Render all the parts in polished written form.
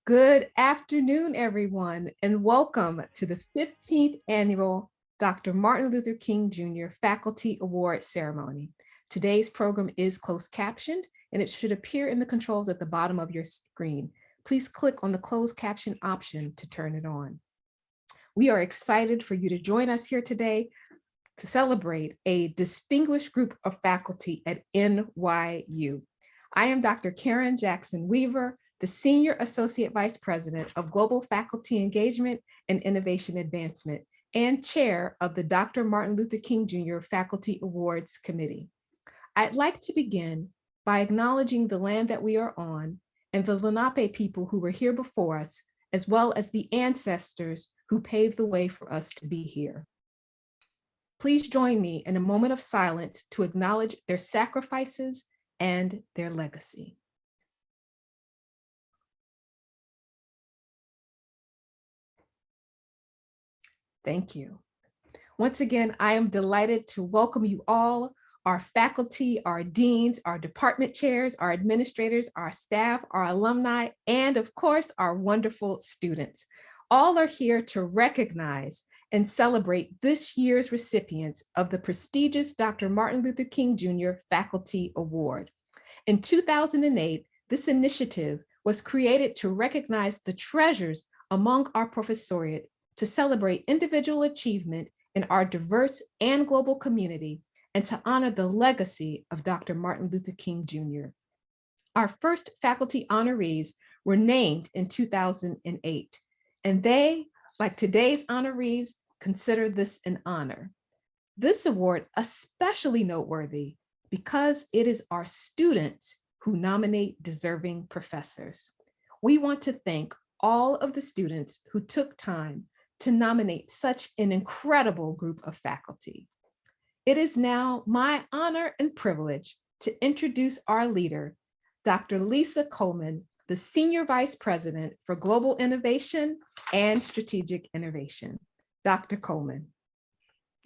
Good afternoon, everyone, and welcome to the 15th annual Dr. Martin Luther King Jr. Faculty Award Ceremony. Today's program is closed captioned, and it should appear in the controls at the bottom of your screen. Please click on the closed caption option to turn it on. We are excited for you to join us here today to celebrate a distinguished group of faculty at NYU. I am Dr. Karen Jackson Weaver, the Senior Associate Vice President of Global Faculty Engagement and Innovation Advancement and Chair of the Dr. Martin Luther King Jr. Faculty Awards Committee. I'd like to begin by acknowledging the land that we are on and the Lenape people who were here before us, as well as the ancestors who paved the way for us to be here. Please join me in a moment of silence to acknowledge their sacrifices and their legacy. Thank you. Once again, I am delighted to welcome you all, our faculty, our deans, our department chairs, our administrators, our staff, our alumni, and of course, our wonderful students. All are here to recognize and celebrate this year's recipients of the prestigious Dr. Martin Luther King Jr. Faculty Award. In 2008, this initiative was created to recognize the treasures among our professoriate, to celebrate individual achievement in our diverse and global community, and to honor the legacy of Dr. Martin Luther King Jr. Our first faculty honorees were named in 2008, and they, like today's honorees, consider this an honor. This award especially noteworthy because it is our students who nominate deserving professors. We want to thank all of the students who took time to nominate such an incredible group of faculty. It is now my honor and privilege to introduce our leader, Dr. Lisa Coleman, the Senior Vice President for Global Innovation and Strategic Innovation. Dr. Coleman.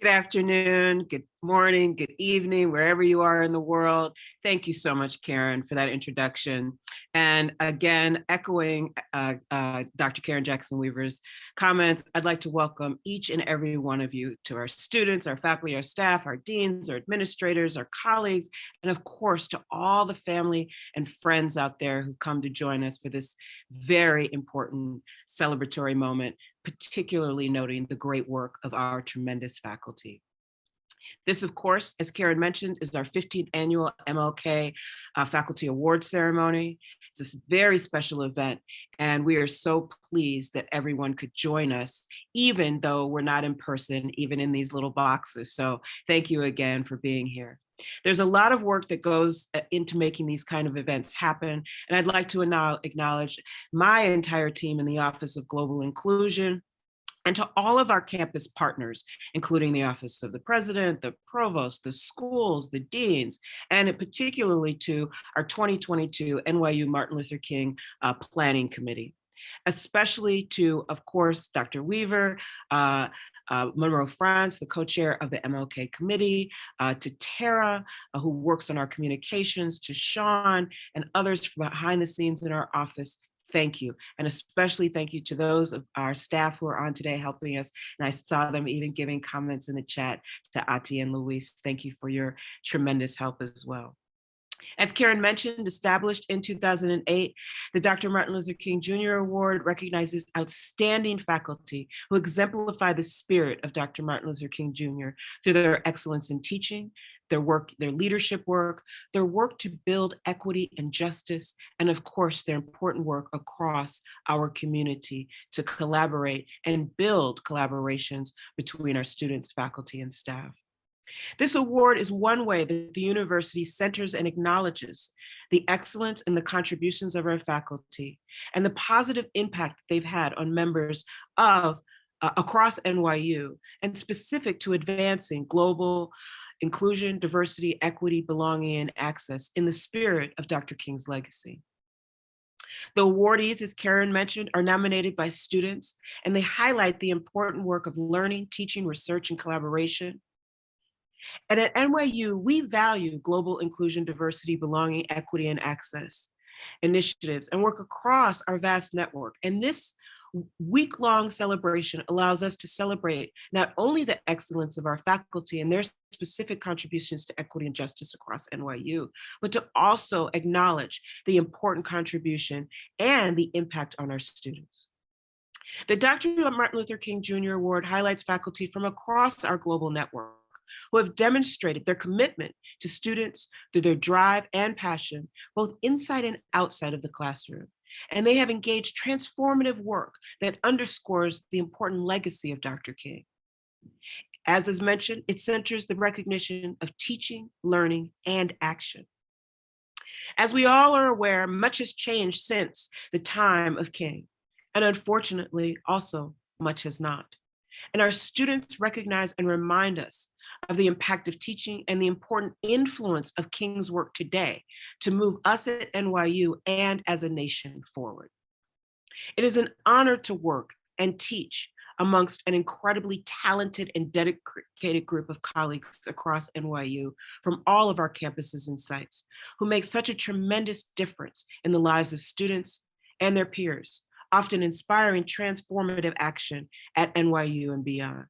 Good afternoon, good morning, good evening, wherever you are in the world. Thank you so much, Karen, for that introduction. And again, echoing Dr. Karen Jackson Weaver's comments, I'd like to welcome each and every one of you to our students, our faculty, our staff, our deans, our administrators, our colleagues, and of course, to all the family and friends out there who come to join us for this very important celebratory moment, particularly noting the great work of our tremendous faculty. This, of course, as Karen mentioned, is our 15th annual MLK Faculty Award Ceremony. It's a very special event, and we are so pleased that everyone could join us, even though we're not in person, even in these little boxes. So thank you again for being here. There's a lot of work that goes into making these kind of events happen, and I'd like to acknowledge my entire team in the Office of Global Inclusion, and to all of our campus partners, including the Office of the President, the Provost, the schools, the deans, and particularly to our 2022 NYU Martin Luther King Planning Committee. Especially to, of course, Dr. Weaver, Monroe France, the co-chair of the MLK committee, to Tara, who works on our communications, to Sean and others from behind the scenes in our office. Thank you. And especially thank you to those of our staff who are on today helping us. And I saw them even giving comments in the chat to Ati and Luis. Thank you for your tremendous help as well. As Karen mentioned, established in 2008, the Dr. Martin Luther King Jr. Award recognizes outstanding faculty who exemplify the spirit of Dr. Martin Luther King Jr. through their excellence in teaching, their work, their leadership work, their work to build equity and justice, and of course, their important work across our community to collaborate and build collaborations between our students, faculty, and staff. This award is one way that the university centers and acknowledges the excellence and the contributions of our faculty and the positive impact they've had on members of across NYU and specific to advancing global inclusion, diversity, equity, belonging, and access in the spirit of Dr. King's legacy. The awardees, as Karen mentioned, are nominated by students, and they highlight the important work of learning, teaching, research, and collaboration. And at NYU, we value global inclusion, diversity, belonging, equity, and access. initiatives and work across our vast network. And this week-long celebration allows us to celebrate not only the excellence of our faculty and their specific contributions to equity and justice across NYU, but to also acknowledge the important contribution and the impact on our students. The Dr. Martin Luther King Jr. Award highlights faculty from across our global network who have demonstrated their commitment to students through their drive and passion, both inside and outside of the classroom. And they have engaged transformative work that underscores the important legacy of Dr. King. As is mentioned, it centers the recognition of teaching, learning, and action. As we all are aware, much has changed since the time of King, and unfortunately, also much has not. And our students recognize and remind us of the impact of teaching and the important influence of King's work today to move us at NYU and as a nation forward. It is an honor to work and teach amongst an incredibly talented and dedicated group of colleagues across NYU from all of our campuses and sites who make such a tremendous difference in the lives of students and their peers, often inspiring transformative action at NYU and beyond.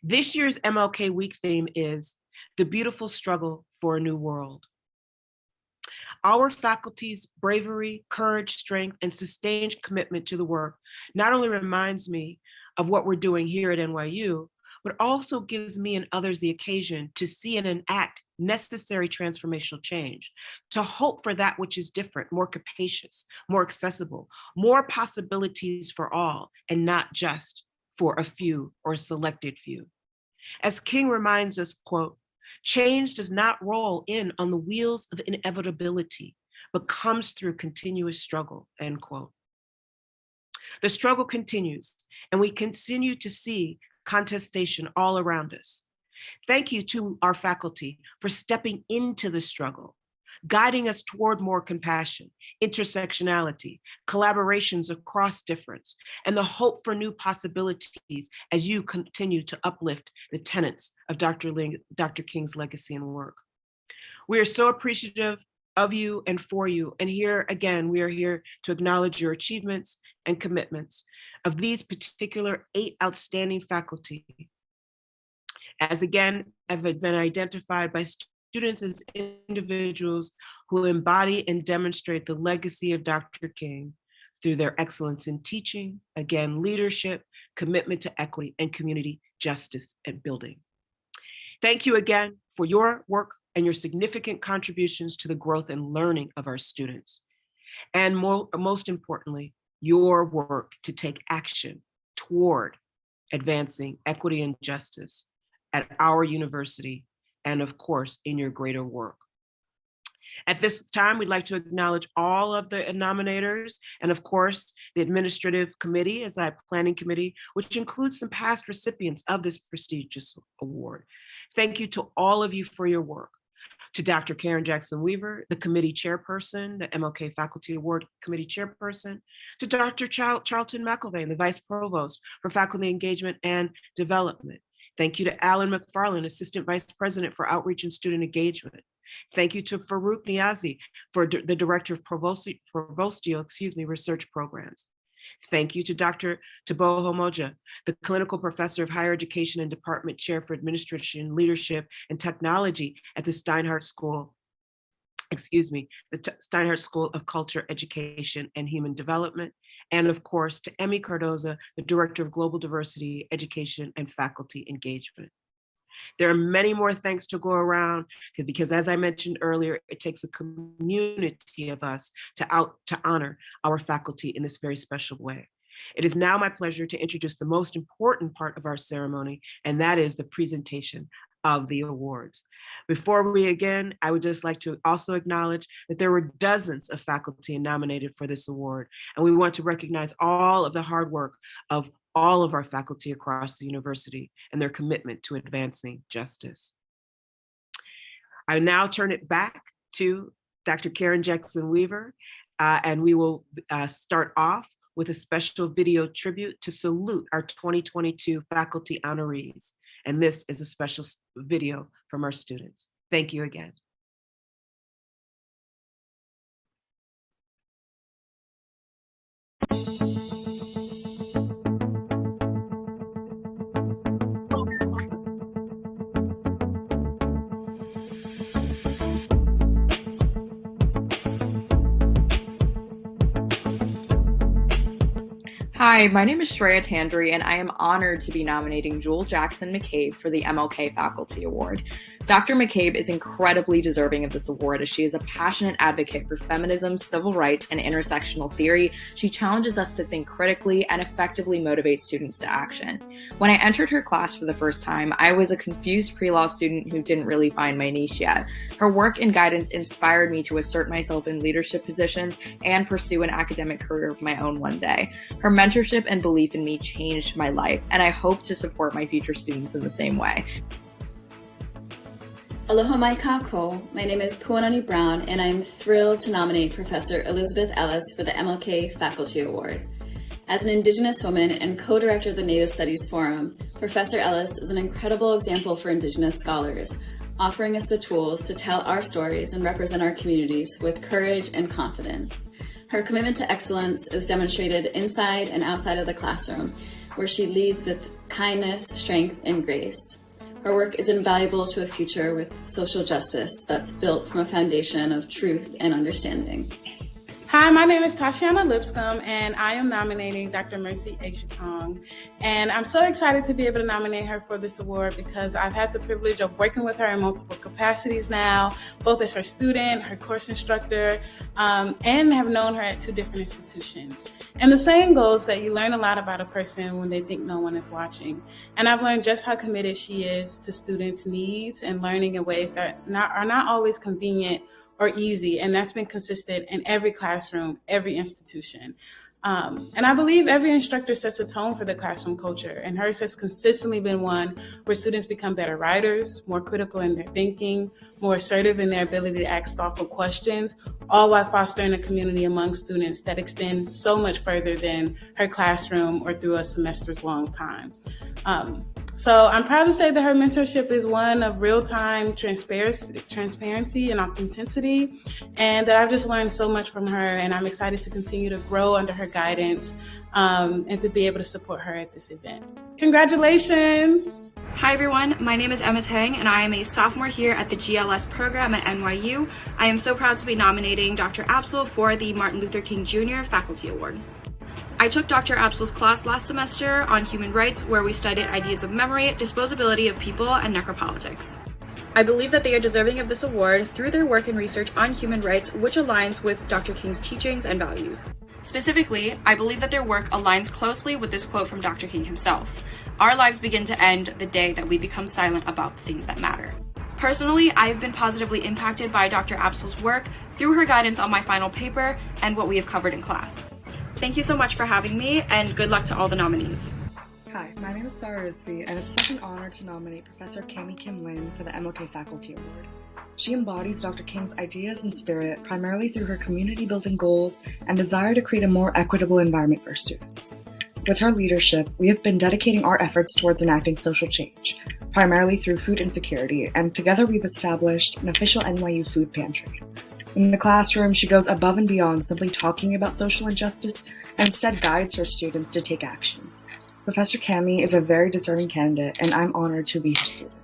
This year's MLK Week theme is The Beautiful Struggle for a New World. Our faculty's bravery, courage, strength, and sustained commitment to the work not only reminds me of what we're doing here at NYU, but also gives me and others the occasion to see and enact necessary transformational change, to hope for that which is different, more capacious, more accessible, more possibilities for all, and not just for a few or a selected few. As King reminds us, quote, change does not roll in on the wheels of inevitability, but comes through continuous struggle, end quote. The struggle continues, and we continue to see contestation all around us. Thank you to our faculty for stepping into the struggle, guiding us toward more compassion, intersectionality, collaborations across difference, and the hope for new possibilities as you continue to uplift the tenets of Dr. King's legacy and work. We are so appreciative of you and for you. And here again, we are here to acknowledge your achievements and commitments of these particular 8 outstanding faculty, as again have been identified by students as individuals who embody and demonstrate the legacy of Dr. King through their excellence in teaching, again, leadership, commitment to equity and community justice and building. Thank you again for your work and your significant contributions to the growth and learning of our students. And most importantly, your work to take action toward advancing equity and justice at our university, and of course, in your greater work. At this time, we'd like to acknowledge all of the nominators and of course, the administrative committee, as I planning committee, which includes some past recipients of this prestigious award. Thank you to all of you for your work. To Dr. Karen Jackson Weaver, the committee chairperson, the MLK Faculty Award Committee chairperson, to Dr. Charlton McIlvaine, the vice provost for faculty engagement and development. Thank you to Alan McFarland, Assistant Vice President for Outreach and Student Engagement. Thank you to Farouk Niazi, for the Director of Provostio Research Programs. Thank you to Dr. Tabo Homoja, the Clinical Professor of Higher Education and Department Chair for Administration, Leadership, and Technology at the Steinhardt School of Culture, Education, and Human Development. And of course, to Emmy Cardoza, the Director of Global Diversity, Education, and Faculty Engagement. There are many more thanks to go around because as I mentioned earlier, it takes a community of us to honor our faculty in this very special way. It is now my pleasure to introduce the most important part of our ceremony, and that is the presentation of the awards. Before we begin, I would just like to also acknowledge that there were dozens of faculty nominated for this award, and we want to recognize all of the hard work of all of our faculty across the university and their commitment to advancing justice. I now turn it back to Dr. Karen Jackson Weaver, and we will start off with a special video tribute to salute our 2022 faculty honorees. And this is a special video from our students. Thank you again. Hi, my name is Shreya Tandri, and I am honored to be nominating Jewel Jackson McCabe for the MLK Faculty Award. Dr. McCabe is incredibly deserving of this award as she is a passionate advocate for feminism, civil rights, and intersectional theory. She challenges us to think critically and effectively motivates students to action. When I entered her class for the first time, I was a confused pre-law student who didn't really find my niche yet. Her work and guidance inspired me to assert myself in leadership positions and pursue an academic career of my own one day. Her mentorship and belief in me changed my life, and I hope to support my future students in the same way. Aloha mai kākou. My name is Puanani Brown, and I'm thrilled to nominate Professor Elizabeth Ellis for the MLK Faculty Award. As an Indigenous woman and co-director of the Native Studies Forum, Professor Ellis is an incredible example for Indigenous scholars, offering us the tools to tell our stories and represent our communities with courage and confidence. Her commitment to excellence is demonstrated inside and outside of the classroom, where she leads with kindness, strength, and grace. Her work is invaluable to a future with social justice that's built from a foundation of truth and understanding. Hi, my name is Tashiana Lipscomb, and I am nominating Dr. Mercy Aishitong. And I'm so excited to be able to nominate her for this award because I've had the privilege of working with her in multiple capacities now, both as her student, her course instructor, and have known her at two different institutions. And the saying goes that you learn a lot about a person when they think no one is watching. And I've learned just how committed she is to students' needs and learning in ways that are not always convenient or easy, and that's been consistent in every classroom, every institution. And I believe every instructor sets a tone for the classroom culture, and hers has consistently been one where students become better writers, more critical in their thinking, more assertive in their ability to ask thoughtful questions, all while fostering a community among students that extends so much further than her classroom or through a semester's long time. So I'm proud to say that her mentorship is one of real-time transparency and authenticity, and that I've just learned so much from her, and I'm excited to continue to grow under her guidance and to be able to support her at this event. Congratulations! Hi everyone, my name is Emma Tang and I am a sophomore here at the GLS program at NYU. I am so proud to be nominating Dr. Apsel for the Martin Luther King Jr. Faculty Award. I took Dr. Apsel's class last semester on human rights, where we studied ideas of memory, disposability of people, and necropolitics. I believe that they are deserving of this award through their work and research on human rights, which aligns with Dr. King's teachings and values. Specifically, I believe that their work aligns closely with this quote from Dr. King himself: "Our lives begin to end the day that we become silent about the things that matter." Personally, I have been positively impacted by Dr. Apsel's work through her guidance on my final paper and what we have covered in class. Thank you so much for having me, and good luck to all the nominees. Hi, my name is Sarah Rizvi, and it's such an honor to nominate Professor Cami Kim Lin for the MLK Faculty Award. She embodies Dr. King's ideas and spirit primarily through her community-building goals and desire to create a more equitable environment for students. With her leadership, we have been dedicating our efforts towards enacting social change, primarily through food insecurity, and together we've established an official NYU food pantry. In the classroom, she goes above and beyond simply talking about social injustice and instead guides her students to take action. Professor Cami is a very deserving candidate, and I'm honored to be her student.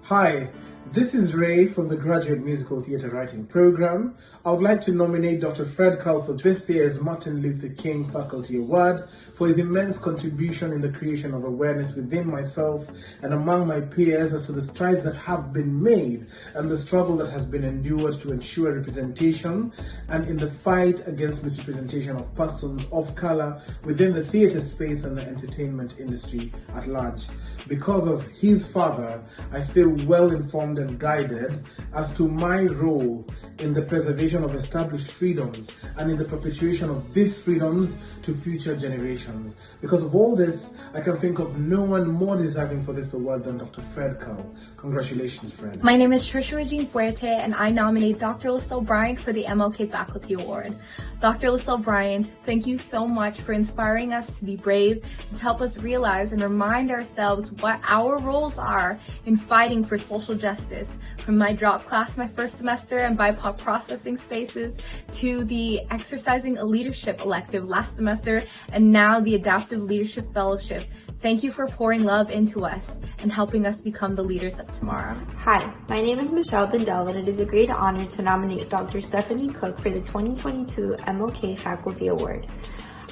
Hi, this is Ray from the Graduate Musical Theatre Writing Program. I would like to nominate Dr. Fred Cull for this year's Martin Luther King Faculty Award for his immense contribution in the creation of awareness within myself and among my peers as to the strides that have been made and the struggle that has been endured to ensure representation and in the fight against misrepresentation of persons of color within the theatre space and the entertainment industry at large. Because of his father, I feel well informed and guided as to my role in the preservation of established freedoms and in the perpetuation of these freedoms to future generations. Because of all this, I can think of no one more deserving for this award than Dr. Fred Cull. Congratulations, Fred. My name is Trisha Regine Fuerte, and I nominate Dr. Lucille Bryant for the MLK Faculty Award. Dr. Lucille Bryant, thank you so much for inspiring us to be brave and to help us realize and remind ourselves what our roles are in fighting for social justice. From my drop class my first semester and BIPOC processing spaces to the exercising a leadership elective last semester and now the adaptive leadership fellowship. Thank you for pouring love into us and helping us become the leaders of tomorrow. Hi, my name is Michelle Bendel, and it is a great honor to nominate Dr. Stephanie Cook for the 2022 MLK Faculty Award.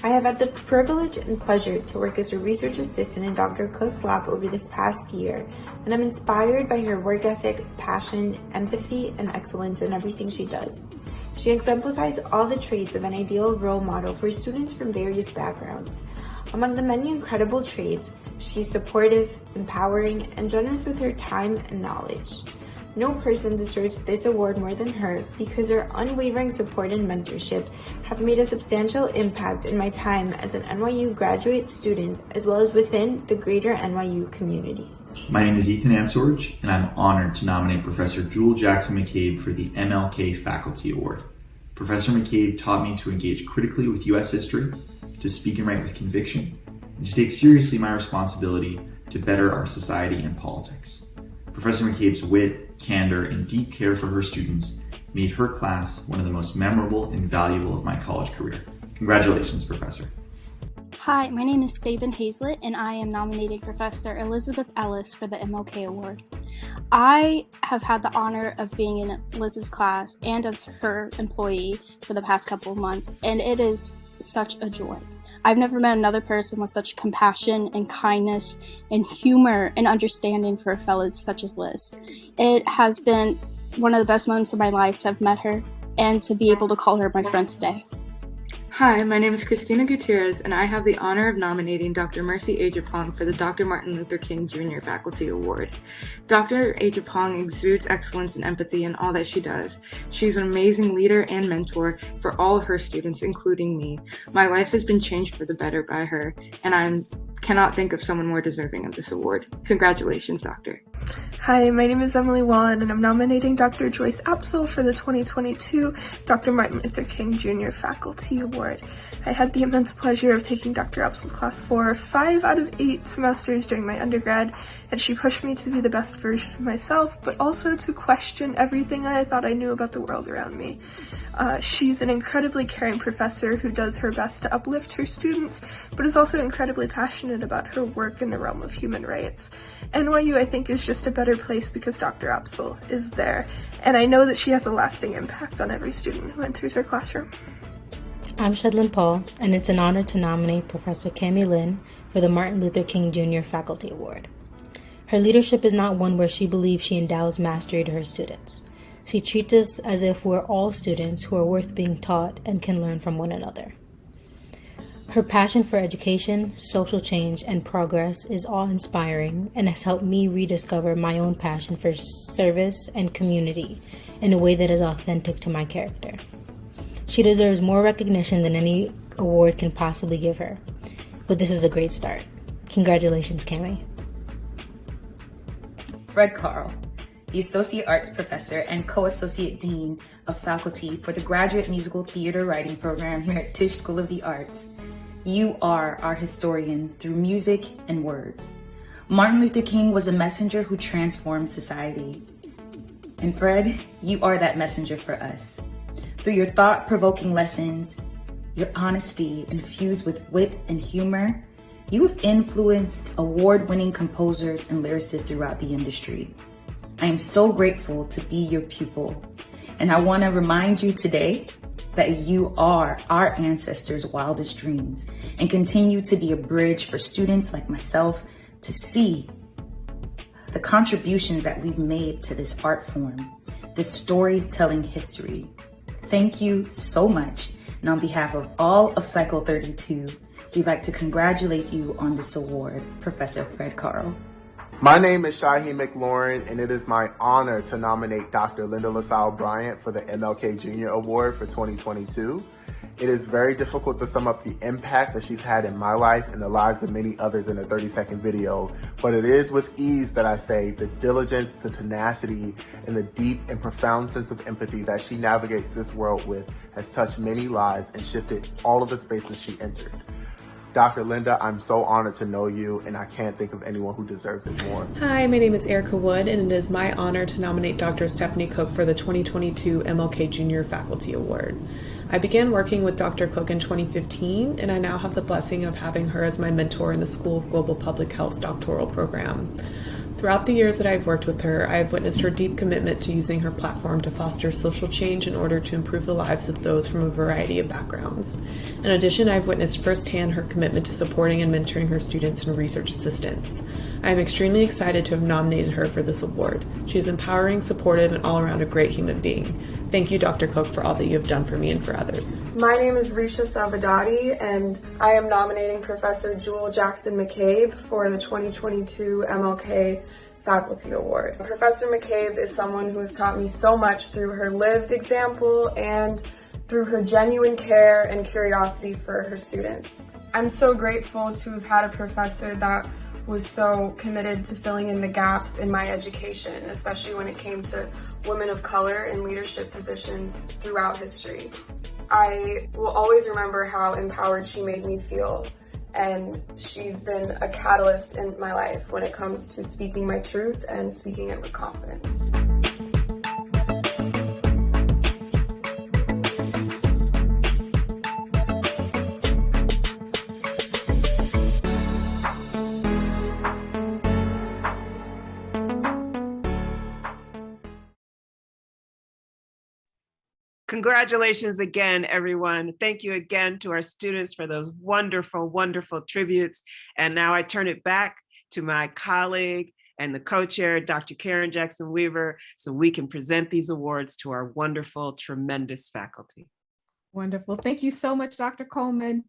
I have had the privilege and pleasure to work as a research assistant in Dr. Cook's lab over this past year, and I'm inspired by her work ethic, passion, empathy, and excellence in everything she does. She exemplifies all the traits of an ideal role model for students from various backgrounds. Among the many incredible traits, she's supportive, empowering, and generous with her time and knowledge. No person deserves this award more than her because her unwavering support and mentorship have made a substantial impact in my time as an NYU graduate student as well as within the greater NYU community. My name is Ethan Ansorge, and I'm honored to nominate Professor Jewel Jackson McCabe for the MLK Faculty Award. Professor McCabe taught me to engage critically with U.S. history, to speak and write with conviction, and to take seriously my responsibility to better our society and politics. Professor McCabe's wit, candor, and deep care for her students made her class one of the most memorable and valuable of my college career. Congratulations, Professor. Hi, my name is Sabin Hazlett, and I am nominating Professor Elizabeth Ellis for the MLK Award. I have had the honor of being in Liz's class and as her employee for the past couple of months, and it is such a joy. I've never met another person with such compassion and kindness and humor and understanding for fellows such as Liz. It has been one of the best moments of my life to have met her and to be able to call her my friend today. Hi, my name is Christina Gutierrez, and I have the honor of nominating Dr. Mercy Ajapong for the Dr. Martin Luther King Jr. Faculty Award. Dr. Ajapong exudes excellence and empathy in all that she does. She's an amazing leader and mentor for all of her students, including me. My life has been changed for the better by her, and I cannot think of someone more deserving of this award. Congratulations, Doctor. Hi, my name is Emily Wallen, and I'm nominating Dr. Joyce Apsel for the 2022 Dr. Martin Luther King Jr. Faculty Award. I had the immense pleasure of taking Dr. Apsel's class for 5 out of 8 semesters during my undergrad, and she pushed me to be the best version of myself, but also to question everything that I thought I knew about the world around me. She's an incredibly caring professor who does her best to uplift her students, but is also incredibly passionate about her work in the realm of human rights. NYU, I think, is just a better place because Dr. Apsel is there, and I know that she has a lasting impact on every student who enters her classroom. I'm Shedlin Paul, and it's an honor to nominate Professor Cami Lin for the Martin Luther King Jr. Faculty Award. Her leadership is not one where she believes she endows mastery to her students. She treats us as if we're all students who are worth being taught and can learn from one another. Her passion for education, social change, and progress is awe-inspiring and has helped me rediscover my own passion for service and community in a way that is authentic to my character. She deserves more recognition than any award can possibly give her, but this is a great start. Congratulations, Cami. Fred Carl, the Associate Arts Professor and Co-Associate Dean of Faculty for the Graduate Musical Theater Writing Program here at Tisch School of the Arts. You are our historian through music and words. Martin Luther King was a messenger who transformed society. And Fred, you are that messenger for us. Through your thought-provoking lessons, your honesty infused with wit and humor, you have influenced award-winning composers and lyricists throughout the industry. I am so grateful to be your pupil, and I want to remind you today that you are our ancestors' wildest dreams and continue to be a bridge for students like myself to see the contributions that we've made to this art form, this storytelling history. Thank you so much. And on behalf of all of Cycle 32, we'd like to congratulate you on this award, Professor Fred Carl. My name is Shaheem McLaurin, and it is my honor to nominate Dr. Linda LaSalle Bryant for the MLK Jr. Award for 2022. It is very difficult to sum up the impact that she's had in my life and the lives of many others in a 30-second video, but it is with ease that I say the diligence, the tenacity, and the deep and profound sense of empathy that she navigates this world with has touched many lives and shifted all of the spaces she entered. Dr. Linda, I'm so honored to know you, and I can't think of anyone who deserves it more. Hi, my name is Erica Wood, and it is my honor to nominate Dr. Stephanie Cook for the 2022 MLK Jr. Faculty Award. I began working with Dr. Cook in 2015, and I now have the blessing of having her as my mentor in the School of Global Public Health's doctoral program. Throughout the years that I've worked with her, I have witnessed her deep commitment to using her platform to foster social change in order to improve the lives of those from a variety of backgrounds. In addition, I've witnessed firsthand her commitment to supporting and mentoring her students and research assistants. I am extremely excited to have nominated her for this award. She is empowering, supportive, and all around a great human being. Thank you, Dr. Cook, for all that you have done for me and for others. My name is Risha Savadati, and I am nominating Professor Jewel Jackson McCabe for the 2022 MLK Faculty Award. Professor McCabe is someone who has taught me so much through her lived example and through her genuine care and curiosity for her students. I'm so grateful to have had a professor that was so committed to filling in the gaps in my education, especially when it came to women of color in leadership positions throughout history. I will always remember how empowered she made me feel, and she's been a catalyst in my life when it comes to speaking my truth and speaking it with confidence. Congratulations again, everyone. Thank you again to our students for those wonderful, wonderful tributes. And now I turn it back to my colleague and the co-chair, Dr. Karen Jackson Weaver, so we can present these awards to our wonderful, tremendous faculty. Wonderful. Thank you so much, Dr. Coleman.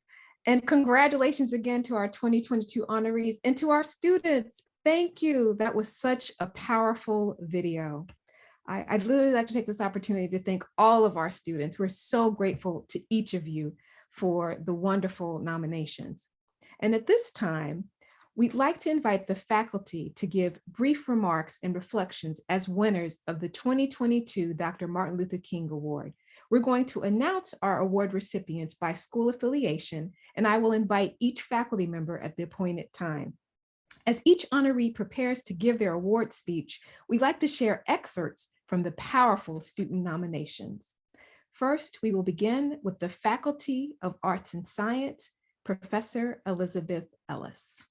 And congratulations again to our 2022 honorees and to our students. Thank you. That was such a powerful video. I'd literally like to take this opportunity to thank all of our students. We're so grateful to each of you for the wonderful nominations. And at this time, we'd like to invite the faculty to give brief remarks and reflections as winners of the 2022 Dr. Martin Luther King Award. We're going to announce our award recipients by school affiliation, and I will invite each faculty member at the appointed time. As each honoree prepares to give their award speech, we'd like to share excerpts from the powerful student nominations. First, we will begin with the Faculty of Arts and Science, Professor Elizabeth Ellis.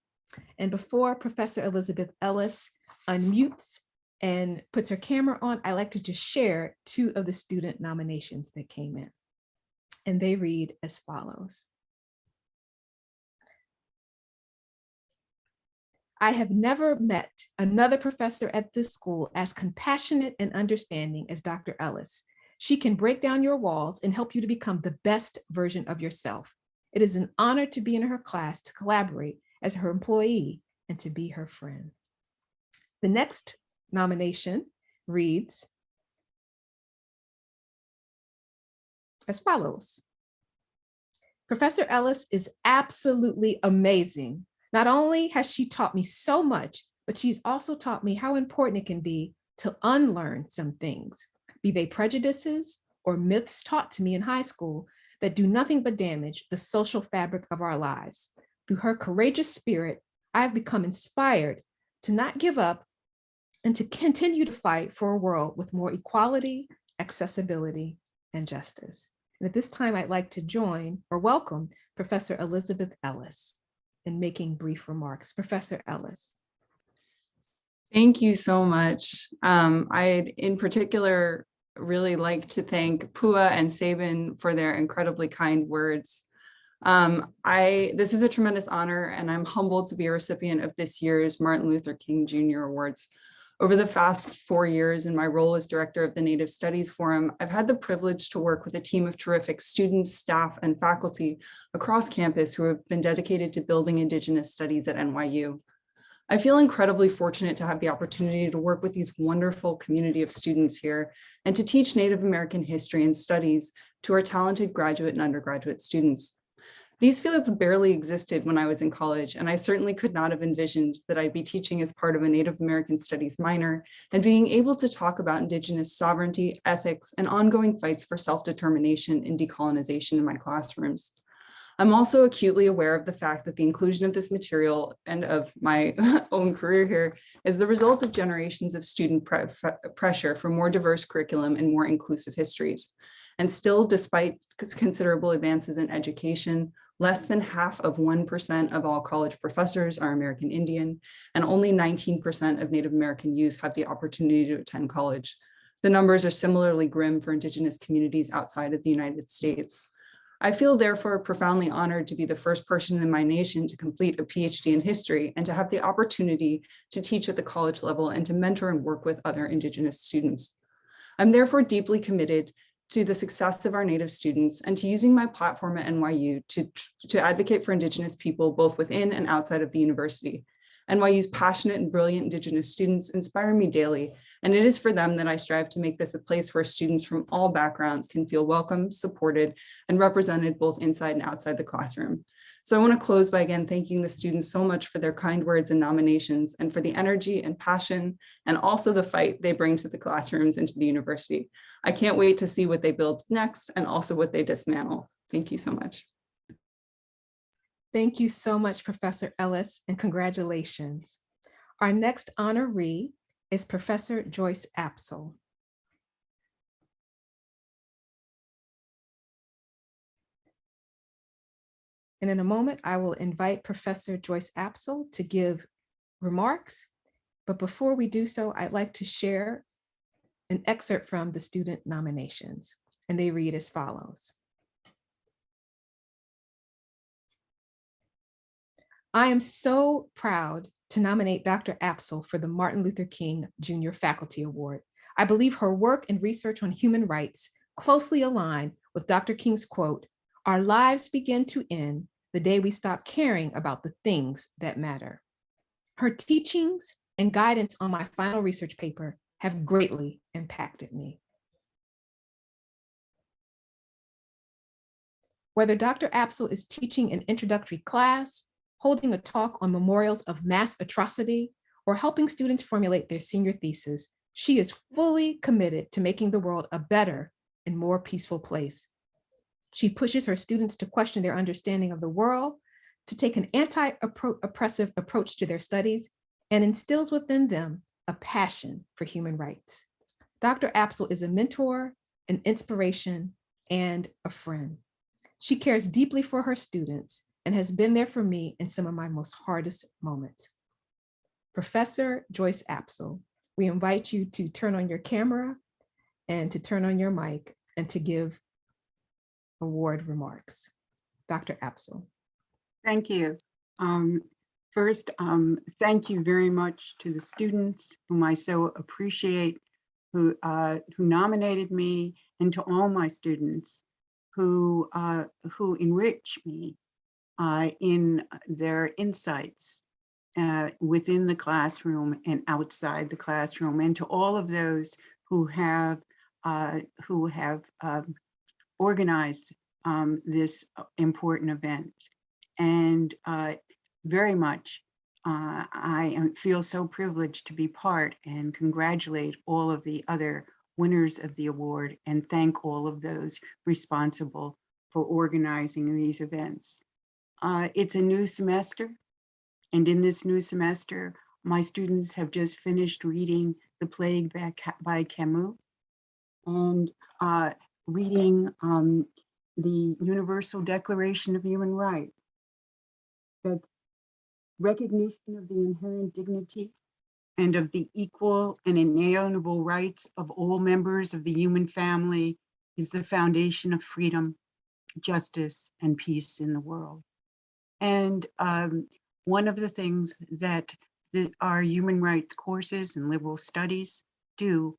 And before Professor Elizabeth Ellis unmutes and puts her camera on, I'd like to just share two of the student nominations that came in. And they read as follows. I have never met another professor at this school as compassionate and understanding as Dr. Ellis. She can break down your walls and help you to become the best version of yourself. It is an honor to be in her class, to collaborate as her employee, and to be her friend. The next nomination reads as follows. Professor Ellis is absolutely amazing. Not only has she taught me so much, but she's also taught me how important it can be to unlearn some things, be they prejudices or myths taught to me in high school that do nothing but damage the social fabric of our lives. Through her courageous spirit, I have become inspired to not give up and to continue to fight for a world with more equality, accessibility, and justice. And at this time, I'd like to join or welcome Professor Elizabeth Ellis in making brief remarks. Professor Ellis. Thank you so much. I'd in particular really like to thank Pua and Sabin for their incredibly kind words. This is a tremendous honor, and I'm humbled to be a recipient of this year's Martin Luther King Jr. Awards. Over the past 4 years in my role as director of the Native Studies Forum, I've had the privilege to work with a team of terrific students, staff, and faculty across campus who have been dedicated to building Indigenous studies at NYU. I feel incredibly fortunate to have the opportunity to work with these wonderful community of students here and to teach Native American history and studies to our talented graduate and undergraduate students. These fields barely existed when I was in college, and I certainly could not have envisioned that I'd be teaching as part of a Native American Studies minor and being able to talk about Indigenous sovereignty, ethics, and ongoing fights for self-determination and decolonization in my classrooms. I'm also acutely aware of the fact that the inclusion of this material and of my own career here is the result of generations of student pressure for more diverse curriculum and more inclusive histories. And still, despite considerable advances in education, less than half of 1% of all college professors are American Indian, and only 19% of Native American youth have the opportunity to attend college. The numbers are similarly grim for Indigenous communities outside of the United States. I feel therefore profoundly honored to be the first person in my nation to complete a PhD in history and to have the opportunity to teach at the college level and to mentor and work with other Indigenous students. I'm therefore deeply committed to the success of our Native students and to using my platform at NYU to advocate for Indigenous people both within and outside of the university. NYU's passionate and brilliant Indigenous students inspire me daily, and it is for them that I strive to make this a place where students from all backgrounds can feel welcome, supported, and represented both inside and outside the classroom. So I want to close by again thanking the students so much for their kind words and nominations and for the energy and passion and also the fight they bring to the classrooms and to the university. I can't wait to see what they build next and also what they dismantle. Thank you so much. Thank you so much, Professor Ellis, and congratulations. Our next honoree is Professor Joyce Apsel. And in a moment, I will invite Professor Joyce Apsel to give remarks. But before we do so, I'd like to share an excerpt from the student nominations, and they read as follows. I am so proud to nominate Dr. Apsel for the Martin Luther King Jr. Faculty Award. I believe her work and research on human rights closely align with Dr. King's quote, "Our lives begin to end the day we stop caring about the things that matter." Her teachings and guidance on my final research paper have greatly impacted me. Whether Dr. Apsel is teaching an introductory class, holding a talk on memorials of mass atrocity, or helping students formulate their senior thesis, she is fully committed to making the world a better and more peaceful place. She pushes her students to question their understanding of the world, to take an anti-oppressive approach to their studies, and instills within them a passion for human rights. Dr. Apsel is a mentor, an inspiration, and a friend. She cares deeply for her students and has been there for me in some of my most hardest moments. Professor Joyce Apsel, we invite you to turn on your camera and to turn on your mic and to give award remarks. Dr. Apsel. Thank you. First, thank you very much to the students whom I so appreciate, who nominated me, and to all my students who enrich me in their insights within the classroom and outside the classroom, and to all of those who have organized this important event. And very much, I feel so privileged to be part and congratulate all of the other winners of the award and thank all of those responsible for organizing these events. It's a new semester, and in this new semester, my students have just finished reading The Plague by Camus and reading the Universal Declaration of Human Rights, that recognition of the inherent dignity and of the equal and inalienable rights of all members of the human family is the foundation of freedom, justice, and peace in the world. And one of the things that our human rights courses and liberal studies do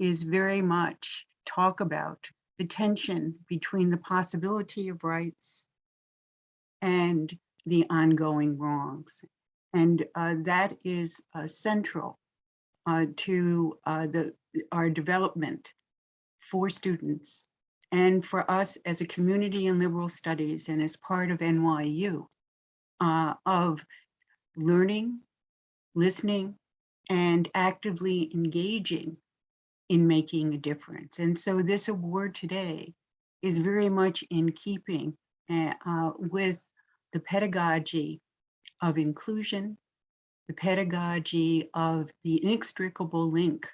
is very much talk about the tension between the possibility of rights and the ongoing wrongs. And that is central to our development for students and for us as a community in liberal studies and as part of NYU, of learning, listening, and actively engaging in making a difference. And so this award today is very much in keeping with the pedagogy of inclusion, the pedagogy of the inextricable link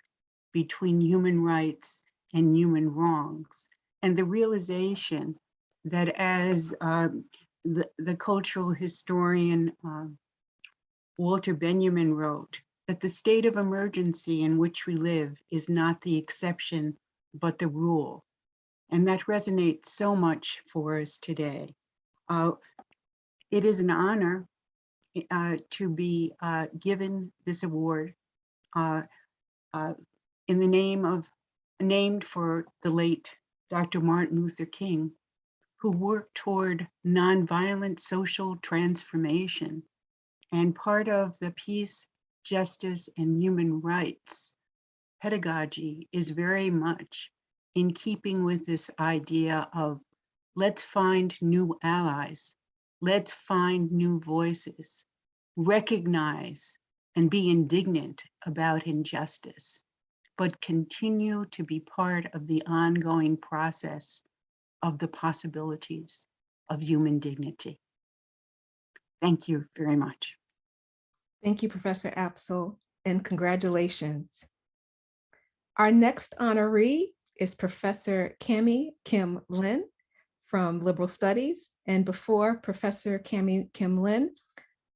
between human rights and human wrongs, and the realization that as the cultural historian Walter Benjamin wrote, that the state of emergency in which we live is not the exception, but the rule. And that resonates so much for us today. It is an honor to be given this award in the named for the late Dr. Martin Luther King, who worked toward nonviolent social transformation. And part of the peace, justice, and human rights pedagogy is very much in keeping with this idea of let's find new allies, let's find new voices, recognize and be indignant about injustice, but continue to be part of the ongoing process of the possibilities of human dignity. Thank you very much. Thank you, Professor Apsel, and congratulations. Our next honoree is Professor Kami Kim Lin from Liberal Studies. And before Professor Kami Kim Lin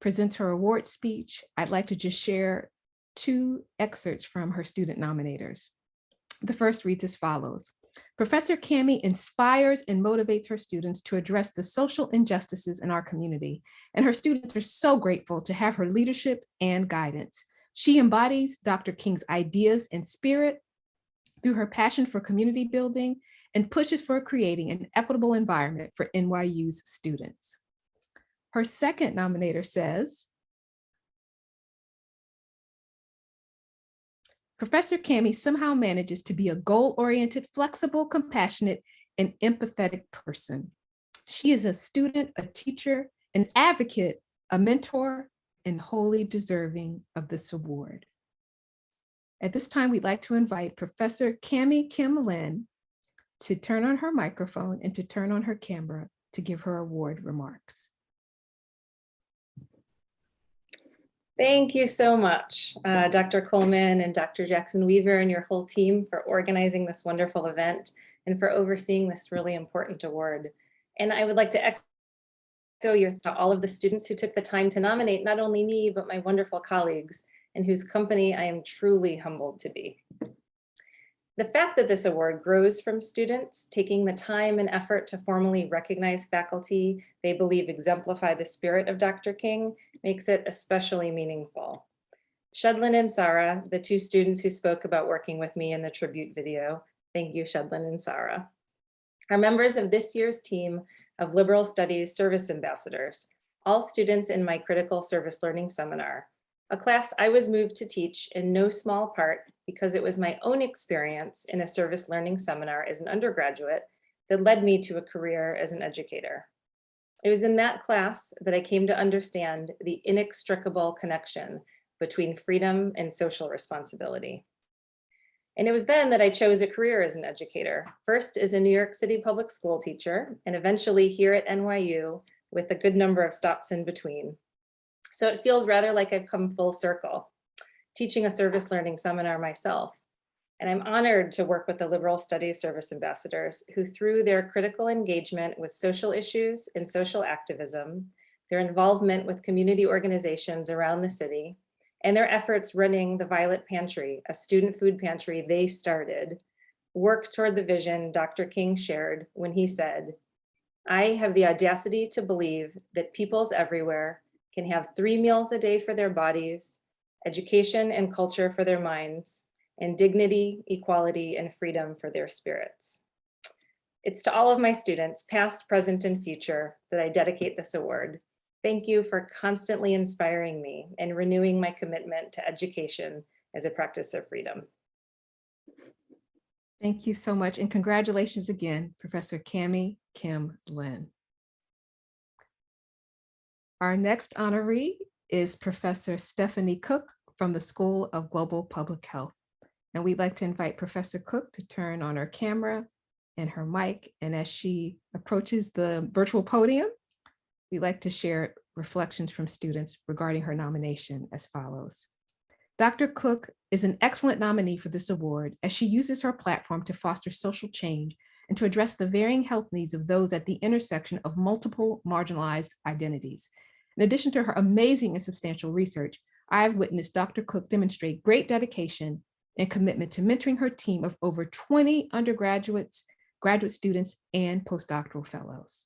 presents her award speech, I'd like to just share 2 excerpts from her student nominators. The first reads as follows. Professor Kami inspires and motivates her students to address the social injustices in our community, and her students are so grateful to have her leadership and guidance. She embodies Dr. King's ideas and spirit through her passion for community building and pushes for creating an equitable environment for NYU's students. Her second nominator says, Professor Kami somehow manages to be a goal-oriented, flexible, compassionate, and empathetic person. She is a student, a teacher, an advocate, a mentor, and wholly deserving of this award. At this time, we'd like to invite Professor Kami Kim Lin to turn on her microphone and to turn on her camera to give her award remarks. Thank you so much, Dr. Coleman and Dr. Jackson Weaver and your whole team for organizing this wonderful event and for overseeing this really important award. And I would like to echo to all of the students who took the time to nominate not only me, but my wonderful colleagues, in whose company I am truly humbled to be. The fact that this award grows from students taking the time and effort to formally recognize faculty they believe exemplify the spirit of Dr. King makes it especially meaningful. Shedlin and Sarah, the 2 students who spoke about working with me in the tribute video, thank you, Shedlin and Sarah, are members of this year's team of Liberal Studies Service Ambassadors, all students in my Critical Service Learning Seminar, a class I was moved to teach in no small part because it was my own experience in a service learning seminar as an undergraduate that led me to a career as an educator. It was in that class that I came to understand the inextricable connection between freedom and social responsibility. And it was then that I chose a career as an educator, first as a New York City public school teacher, and eventually here at NYU with a good number of stops in between. So it feels rather like I've come full circle, teaching a service learning seminar myself. And I'm honored to work with the Liberal Studies Service Ambassadors who, through their critical engagement with social issues and social activism, their involvement with community organizations around the city, and their efforts running the Violet Pantry, a student food pantry they started, work toward the vision Dr. King shared when he said, "I have the audacity to believe that peoples everywhere can have 3 meals a day for their bodies, education and culture for their minds, and dignity, equality, and freedom for their spirits." It's to all of my students, past, present, and future, that I dedicate this award. Thank you for constantly inspiring me and renewing my commitment to education as a practice of freedom. Thank you so much, and congratulations again, Professor Kami Kim Lin. Our next honoree is Professor Stephanie Cook from the School of Global Public Health. And we'd like to invite Professor Cook to turn on her camera and her mic. And as she approaches the virtual podium, we'd like to share reflections from students regarding her nomination as follows. Dr. Cook is an excellent nominee for this award as she uses her platform to foster social change and to address the varying health needs of those at the intersection of multiple marginalized identities. In addition to her amazing and substantial research, I have witnessed Dr. Cook demonstrate great dedication and commitment to mentoring her team of over 20 undergraduates, graduate students, and postdoctoral fellows.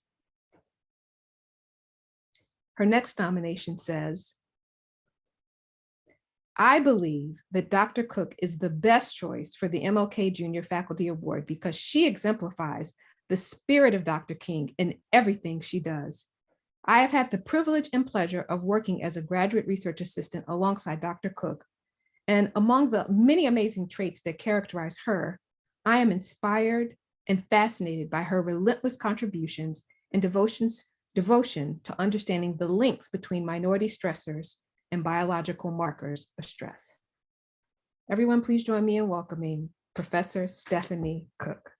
Her next nomination says, I believe that Dr. Cook is the best choice for the MLK Junior Faculty Award because she exemplifies the spirit of Dr. King in everything she does. I have had the privilege and pleasure of working as a graduate research assistant alongside Dr. Cook. And among the many amazing traits that characterize her, I am inspired and fascinated by her relentless contributions and devotion to understanding the links between minority stressors and biological markers of stress. Everyone, please join me in welcoming Professor Stephanie Cook.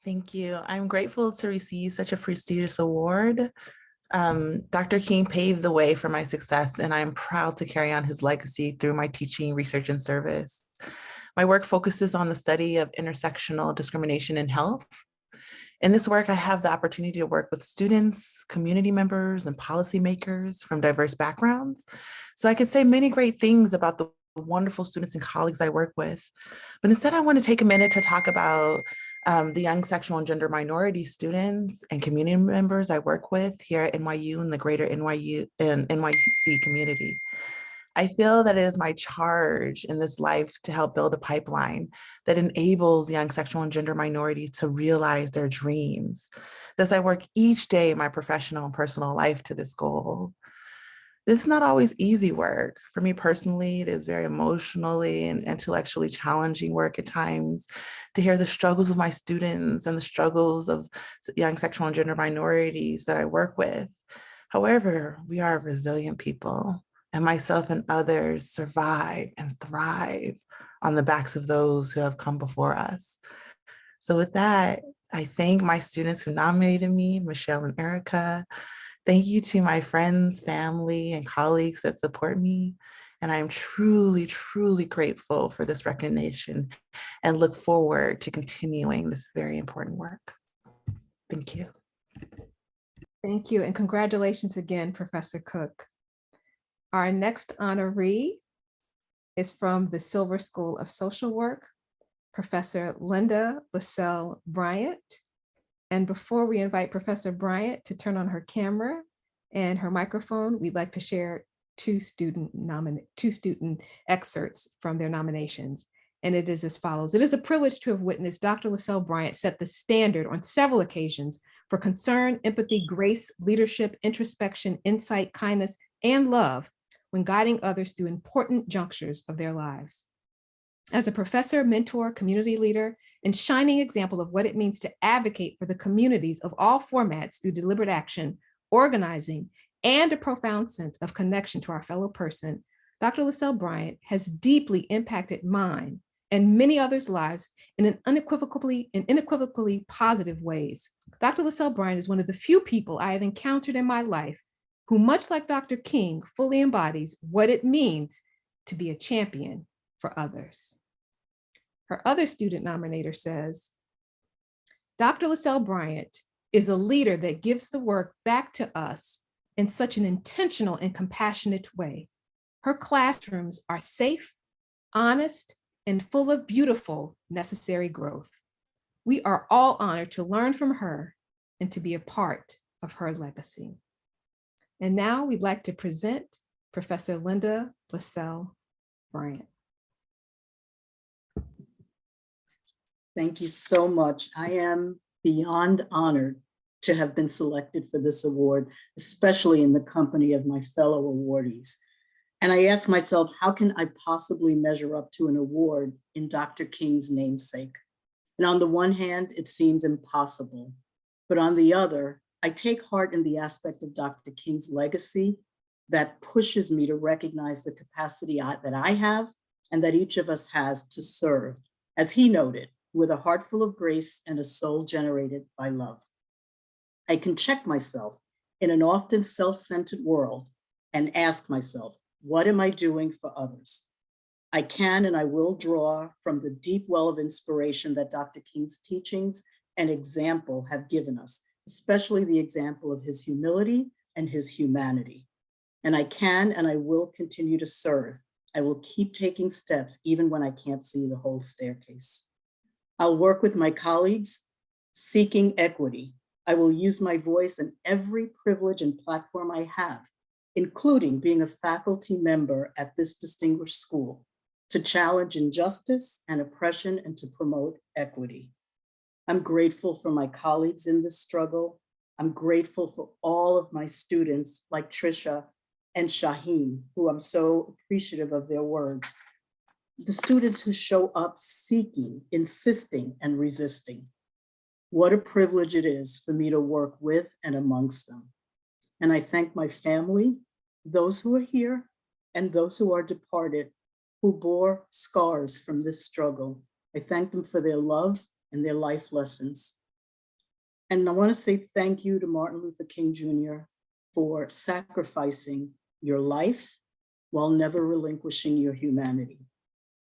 Thank you. I'm grateful to receive such a prestigious award. Dr. King paved the way for my success, and I'm proud to carry on his legacy through my teaching, research, and service. My work focuses on the study of intersectional discrimination in health. In this work, I have the opportunity to work with students, community members, and policymakers from diverse backgrounds. So I could say many great things about the wonderful students and colleagues I work with. But instead, I want to take a minute to talk about the young sexual and gender minority students and community members I work with here at NYU and the greater NYU and NYC community. I feel that it is my charge in this life to help build a pipeline that enables young sexual and gender minorities to realize their dreams. Thus, I work each day in my professional and personal life to this goal. This is not always easy work. For me personally, it is very emotionally and intellectually challenging work at times to hear the struggles of my students and the struggles of young sexual and gender minorities that I work with. However, we are resilient people, and myself and others survive and thrive on the backs of those who have come before us. So with that, I thank my students who nominated me, Michelle and Erica. Thank you to my friends, family, and colleagues that support me. And I'm truly, truly grateful for this recognition and look forward to continuing this very important work. Thank you. Thank you, and congratulations again, Professor Cook. Our next honoree is from the Silver School of Social Work, Professor Linda LaSalle Bryant. And before we invite Professor Bryant to turn on her camera and her microphone, we'd like to share two student excerpts from their nominations. And it is as follows. It is a privilege to have witnessed Dr. LaSalle Bryant set the standard on several occasions for concern, empathy, grace, leadership, introspection, insight, kindness, and love when guiding others through important junctures of their lives. As a professor, mentor, community leader, and shining example of what it means to advocate for the communities of all formats through deliberate action, organizing, and a profound sense of connection to our fellow person, Dr. LaSalle Bryant has deeply impacted mine and many others' lives in unequivocally positive ways. Dr. LaSalle Bryant is one of the few people I have encountered in my life who, much like Dr. King, fully embodies what it means to be a champion for others. Her other student nominator says, Dr. LaSalle Bryant is a leader that gives the work back to us in such an intentional and compassionate way. Her classrooms are safe, honest, and full of beautiful, necessary growth. We are all honored to learn from her and to be a part of her legacy. And now we'd like to present Professor Linda LaSalle Bryant. Thank you so much. I am beyond honored to have been selected for this award, especially in the company of my fellow awardees. And I ask myself, how can I possibly measure up to an award in Dr. King's namesake? And on the one hand, it seems impossible, but on the other, I take heart in the aspect of Dr. King's legacy that pushes me to recognize the capacity that I have and that each of us has to serve, as he noted, with a heart full of grace and a soul generated by love. I can check myself in an often self-centered world and ask myself, what am I doing for others? I can and I will draw from the deep well of inspiration that Dr. King's teachings and example have given us, especially the example of his humility and his humanity. And I can and I will continue to serve. I will keep taking steps even when I can't see the whole staircase. I'll work with my colleagues seeking equity. I will use my voice in every privilege and platform I have, including being a faculty member at this distinguished school, to challenge injustice and oppression and to promote equity. I'm grateful for my colleagues in this struggle. I'm grateful for all of my students like Trisha and Shaheen, who I'm so appreciative of their words. The students who show up seeking, insisting, and resisting. What a privilege it is for me to work with and amongst them. And I thank my family, those who are here, and those who are departed, who bore scars from this struggle. I thank them for their love and their life lessons. And I want to say thank you to Martin Luther King Jr. for sacrificing your life while never relinquishing your humanity.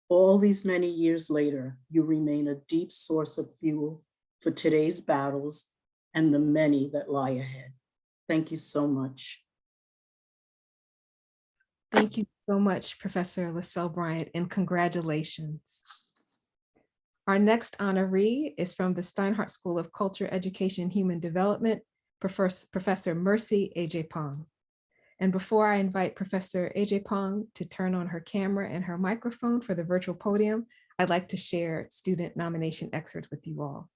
All these many years later, you remain a deep source of fuel for today's battles and the many that lie ahead. Thank you so much. Thank you so much, Professor LaSalle Bryant, and congratulations. Our next honoree is from the Steinhardt School of Culture, Education, and Human Development, Professor Mercy Agyapong. And before I invite Professor Agyapong to turn on her camera and her microphone for the virtual podium, I'd like to share student nomination excerpts with you all.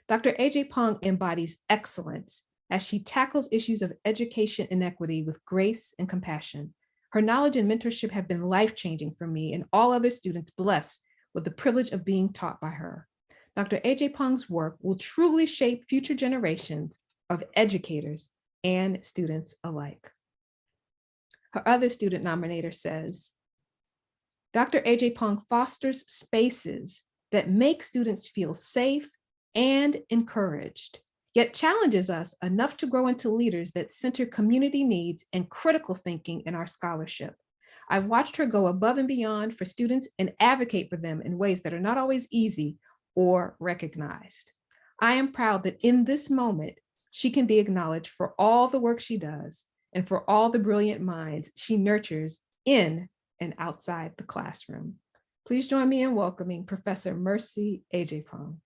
Dr. Agyapong embodies excellence as she tackles issues of education inequity with grace and compassion. Her knowledge and mentorship have been life-changing for me and all other students blessed with the privilege of being taught by her. Dr. Agyapong's work will truly shape future generations of educators and students alike. Her other student nominator says, Dr. Agyapong fosters spaces that make students feel safe and encouraged, yet challenges us enough to grow into leaders that center community needs and critical thinking in our scholarship. I've watched her go above and beyond for students and advocate for them in ways that are not always easy or recognized. I am proud that in this moment, she can be acknowledged for all the work she does and for all the brilliant minds she nurtures in and outside the classroom. Please join me in welcoming Professor Mercy Agyapong.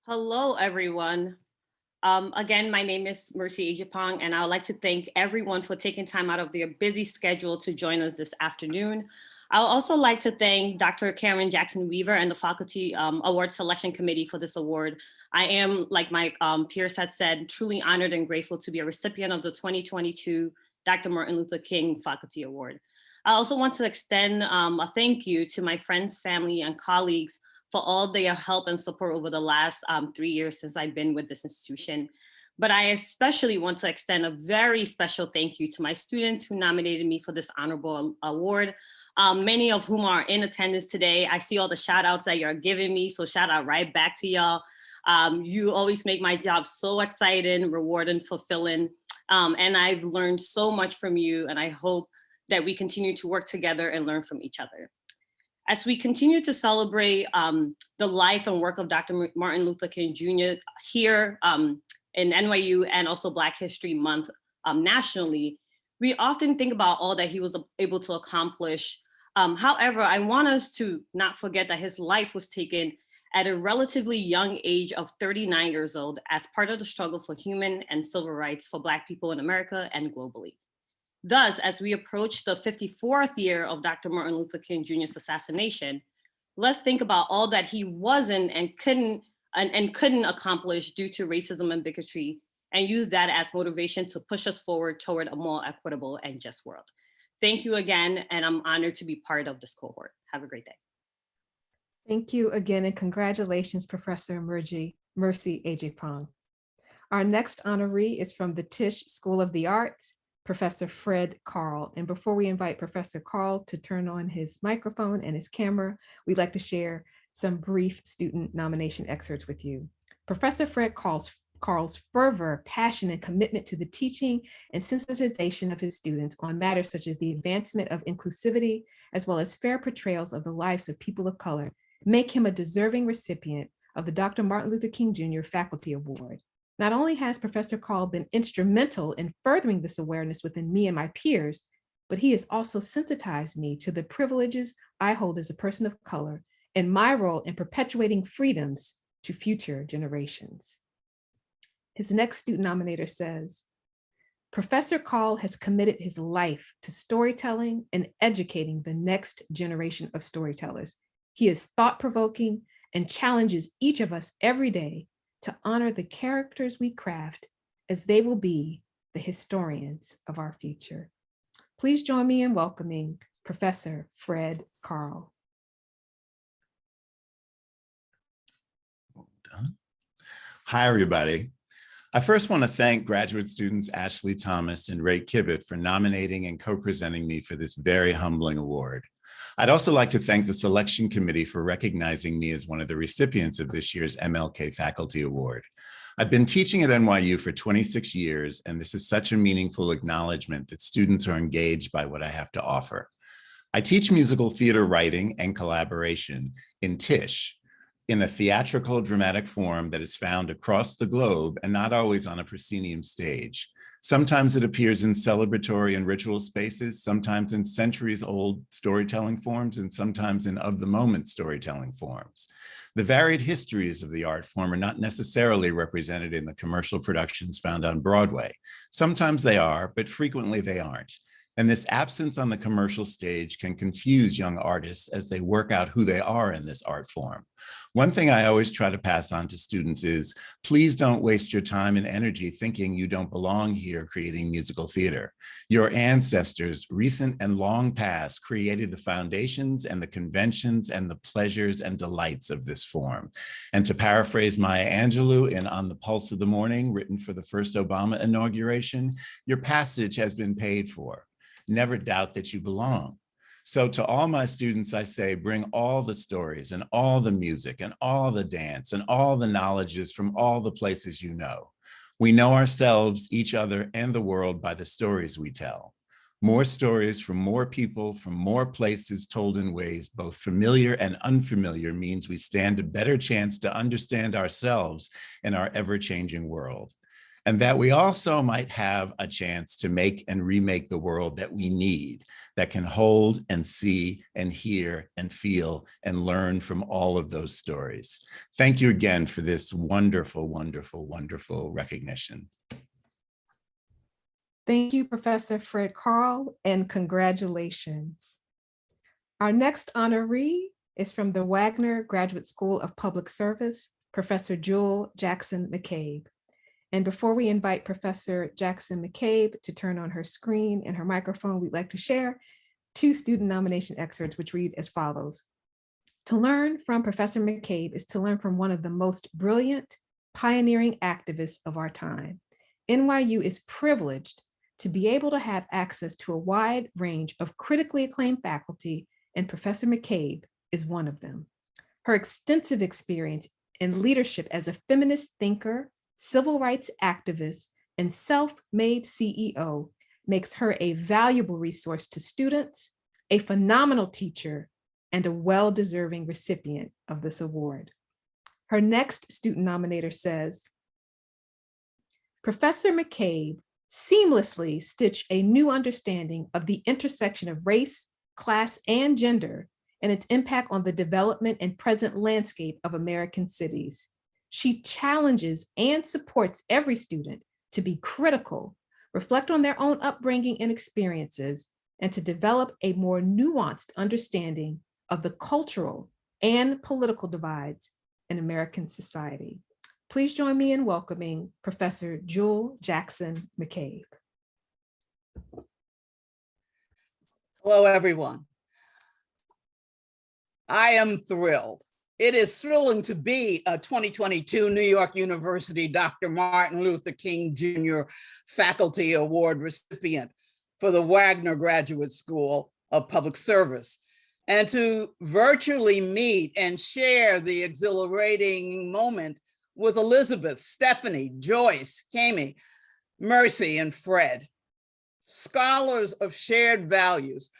Hello, everyone. Again, my name is Mercy Agyapong, and I would like to thank everyone for taking time out of their busy schedule to join us this afternoon. I would also like to thank Dr. Karen Jackson Weaver and the Faculty Award Selection Committee for this award. I am, like my peers has said, truly honored and grateful to be a recipient of the 2022 Dr. Martin Luther King Faculty Award. I also want to extend a thank you to my friends, family, and colleagues for all their help and support over the last 3 years since I've been with this institution. But I especially want to extend a very special thank you to my students who nominated me for this honorable award, many of whom are in attendance today. I see all the shout outs that you're giving me, so shout out right back to y'all. You always make my job so exciting, rewarding, fulfilling, and I've learned so much from you, and I hope that we continue to work together and learn from each other. As we continue to celebrate the life and work of Dr. Martin Luther King Jr. here in NYU and also Black History Month nationally, we often think about all that he was able to accomplish. However, I want us to not forget that his life was taken at a relatively young age of 39 years old as part of the struggle for human and civil rights for Black people in America and globally. Thus, as we approach the 54th year of Dr. Martin Luther King Jr.'s assassination, let's think about all that he wasn't and couldn't accomplish due to racism and bigotry, and use that as motivation to push us forward toward a more equitable and just world. Thank you again, and I'm honored to be part of this cohort. Have a great day. Thank you again, and congratulations, Professor Mercy Agyapong. Our next honoree is from the Tisch School of the Arts, Professor Fred Carl. And before we invite Professor Carl to turn on his microphone and his camera, we'd like to share some brief student nomination excerpts with you. Professor Fred Carl's Carl's fervor, passion, and commitment to the teaching and sensitization of his students on matters such as the advancement of inclusivity, as well as fair portrayals of the lives of people of color, make him a deserving recipient of the Dr. Martin Luther King Jr. Faculty Award. Not only has Professor Carl been instrumental in furthering this awareness within me and my peers, but he has also sensitized me to the privileges I hold as a person of color and my role in perpetuating freedoms to future generations. His next student nominator says, Professor Carl has committed his life to storytelling and educating the next generation of storytellers. He is thought-provoking and challenges each of us every day to honor the characters we craft, as they will be the historians of our future. Please join me in welcoming Professor Fred Carl. Hi, everybody. I first want to thank graduate students Ashley Thomas and Ray Kibbitt for nominating and co-presenting me for this very humbling award. I'd also like to thank the selection committee for recognizing me as one of the recipients of this year's MLK Faculty Award. I've been teaching at NYU for 26 years, and this is such a meaningful acknowledgement that students are engaged by what I have to offer. I teach musical theater writing and collaboration in Tisch, in a theatrical dramatic form that is found across the globe and not always on a proscenium stage. Sometimes it appears in celebratory and ritual spaces, sometimes in centuries-old storytelling forms, and sometimes in of-the-moment storytelling forms. The varied histories of the art form are not necessarily represented in the commercial productions found on Broadway. Sometimes they are, but frequently they aren't. And this absence on the commercial stage can confuse young artists as they work out who they are in this art form. One thing I always try to pass on to students is, please don't waste your time and energy thinking you don't belong here creating musical theater. Your ancestors, recent and long past, created the foundations and the conventions and the pleasures and delights of this form. And to paraphrase Maya Angelou in On the Pulse of the Morning, written for the first Obama inauguration, your passage has been paid for. Never doubt that you belong. So to all my students, I say, bring all the stories and all the music and all the dance and all the knowledges from all the places you know. We know ourselves, each other, and the world by the stories we tell. More stories from more people, from more places, told in ways both familiar and unfamiliar, means we stand a better chance to understand ourselves in our ever-changing world. And that we also might have a chance to make and remake the world that we need, that can hold and see and hear and feel and learn from all of those stories. Thank you again for this wonderful, wonderful, wonderful recognition. Thank you, Professor Fred Carl, and congratulations. Our next honoree is from the Wagner Graduate School of Public Service, Professor Jewel Jackson McCabe. And before we invite Professor Jackson McCabe to turn on her screen and her microphone, we'd like to share 2 student nomination excerpts which read as follows. To learn from Professor McCabe is to learn from one of the most brilliant, pioneering activists of our time. NYU is privileged to be able to have access to a wide range of critically acclaimed faculty, and Professor McCabe is one of them. Her extensive experience in leadership as a feminist thinker, civil rights activist, and self-made CEO makes her a valuable resource to students, a phenomenal teacher, and a well-deserving recipient of this award. Her next student nominator says, Professor McCabe seamlessly stitched a new understanding of the intersection of race, class, and gender and its impact on the development and present landscape of American cities. She challenges and supports every student to be critical, reflect on their own upbringing and experiences, and to develop a more nuanced understanding of the cultural and political divides in American society. Please join me in welcoming Professor Jewel Jackson McCabe. Hello, everyone. I am thrilled. It is thrilling to be a 2022 New York University Dr. Martin Luther King Jr. Faculty Award recipient for the Wagner Graduate School of Public Service, and to virtually meet and share the exhilarating moment with Elizabeth, Stephanie, Joyce, Kami, Mercy, and Fred. Scholars of shared values,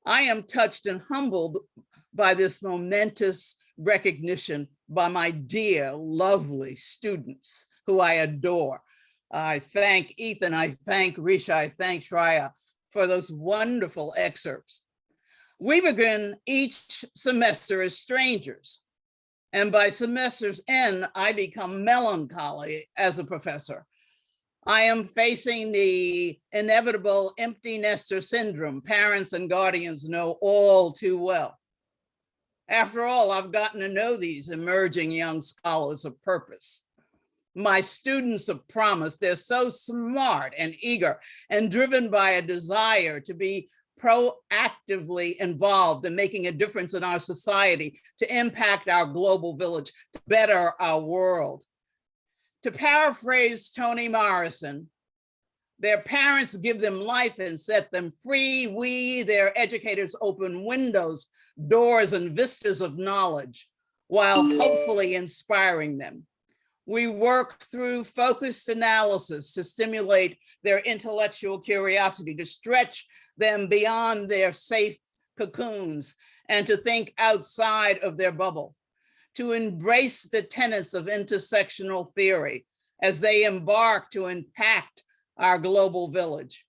I am touched and humbled by this momentous recognition by my dear, lovely students who I adore. I thank Ethan, I thank Risha, I thank Shreya for those wonderful excerpts. We begin each semester as strangers, and by semester's end, I become melancholy as a professor. I am facing the inevitable empty nester syndrome parents and guardians know all too well. After all, I've gotten to know these emerging young scholars of purpose. My students of promise, they're so smart and eager and driven by a desire to be proactively involved in making a difference in our society, to impact our global village, to better our world. To paraphrase Toni Morrison, their parents give them life and set them free. We, their educators, open windows, doors, and vistas of knowledge while hopefully inspiring them. We work through focused analysis to stimulate their intellectual curiosity, to stretch them beyond their safe cocoons and to think outside of their bubble, to embrace the tenets of intersectional theory as they embark to impact our global village.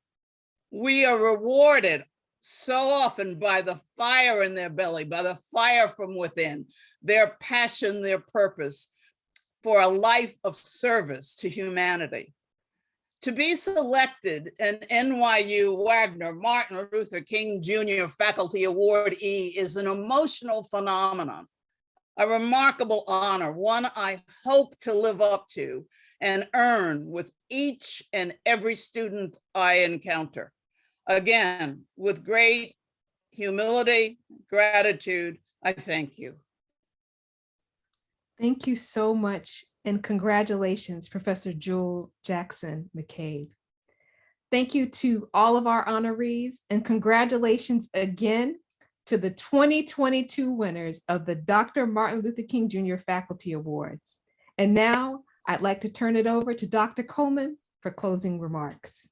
We are rewarded so often by the fire in their belly, by the fire from within, their passion, their purpose for a life of service to humanity. To be selected an NYU Wagner Martin Luther King Jr. Faculty Awardee is an emotional phenomenon, a remarkable honor, one I hope to live up to and earn with each and every student I encounter. Again, with great humility, gratitude, I thank you. Thank you so much, and congratulations, Professor Jewel Jackson McCabe. Thank you to all of our honorees, and congratulations again to the 2022 winners of the Dr. Martin Luther King Jr. Faculty Awards. And now I'd like to turn it over to Dr. Coleman for closing remarks.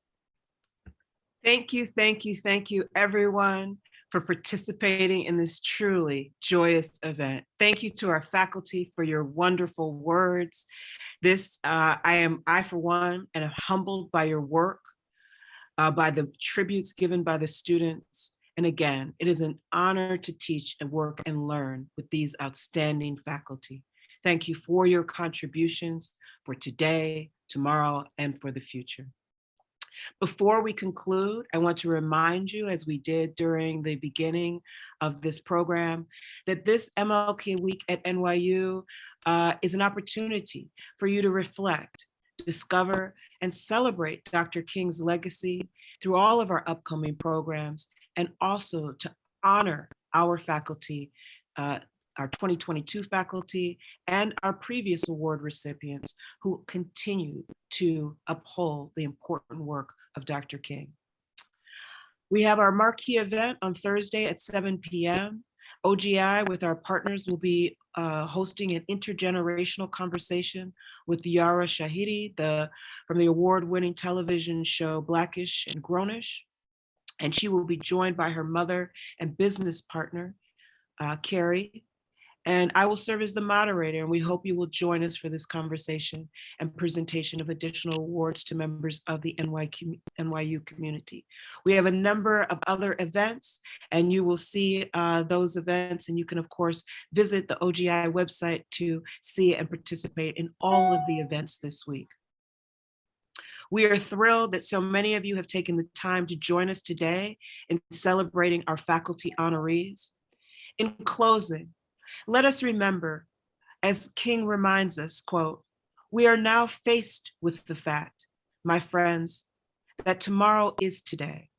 Thank you, everyone, for participating in this truly joyous event. Thank you to our faculty for your wonderful words. I for one, am humbled by your work, by the tributes given by the students. And again, it is an honor to teach and work and learn with these outstanding faculty. Thank you for your contributions for today, tomorrow, and for the future. Before we conclude, I want to remind you, as we did during the beginning of this program, that this MLK Week at NYU is an opportunity for you to reflect, discover, and celebrate Dr. King's legacy through all of our upcoming programs, and also to honor our faculty, our 2022 faculty, and our previous award recipients who continue to uphold the important work of Dr. King. We have our marquee event on Thursday at 7 p.m. OGI with our partners will be hosting an intergenerational conversation with Yara Shahidi from the award-winning television show Blackish and Grownish. And she will be joined by her mother and business partner, Carrie. And I will serve as the moderator, and we hope you will join us for this conversation and presentation of additional awards to members of the NYU community. We have a number of other events, and you will see those events, and you can, of course, visit the OGI website to see and participate in all of the events this week. We are thrilled that so many of you have taken the time to join us today in celebrating our faculty honorees. In closing, let us remember, as King reminds us, quote, "We are now faced with the fact, my friends, that tomorrow is today.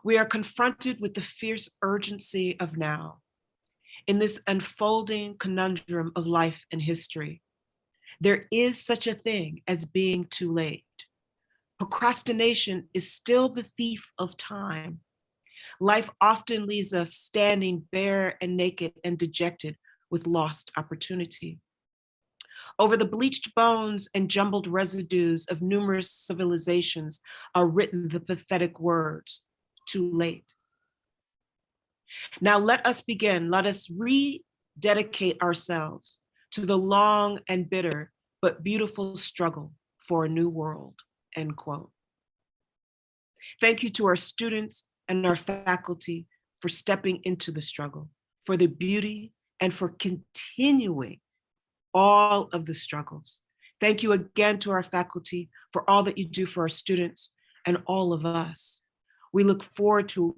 We are confronted with the fierce urgency of now. In this unfolding conundrum of life and history, there is such a thing as being too late. Procrastination is still the thief of time. Life often leaves us standing bare and naked and dejected with lost opportunity. Over the bleached bones and jumbled residues of numerous civilizations are written the pathetic words, too late. Now let us begin. Let us rededicate ourselves to the long and bitter but beautiful struggle for a new world, end quote. Thank you to our students and our faculty for stepping into the struggle, for the beauty, and for continuing all of the struggles. Thank you again to our faculty for all that you do for our students and all of us. We look forward to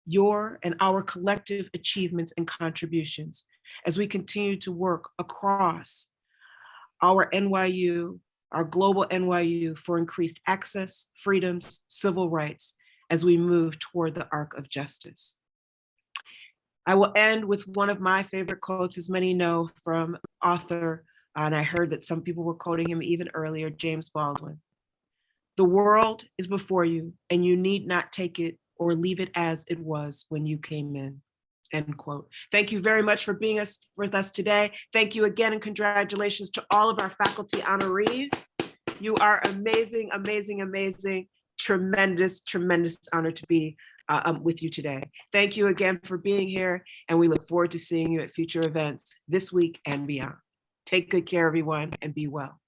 your and our collective achievements and contributions as we continue to work across our NYU, our global NYU, for increased access, freedoms, civil rights, as we move toward the arc of justice. I will end with one of my favorite quotes, as many know, from author, and I heard that some people were quoting him even earlier, James Baldwin. The world is before you, and you need not take it or leave it as it was when you came in, end quote. Thank you very much for being with us today. Thank you again, and congratulations to all of our faculty honorees. You are amazing, amazing, amazing. Tremendous, tremendous honor to be with you today. Thank you again for being here, and we look forward to seeing you at future events this week and beyond. Take good care, everyone, and be well.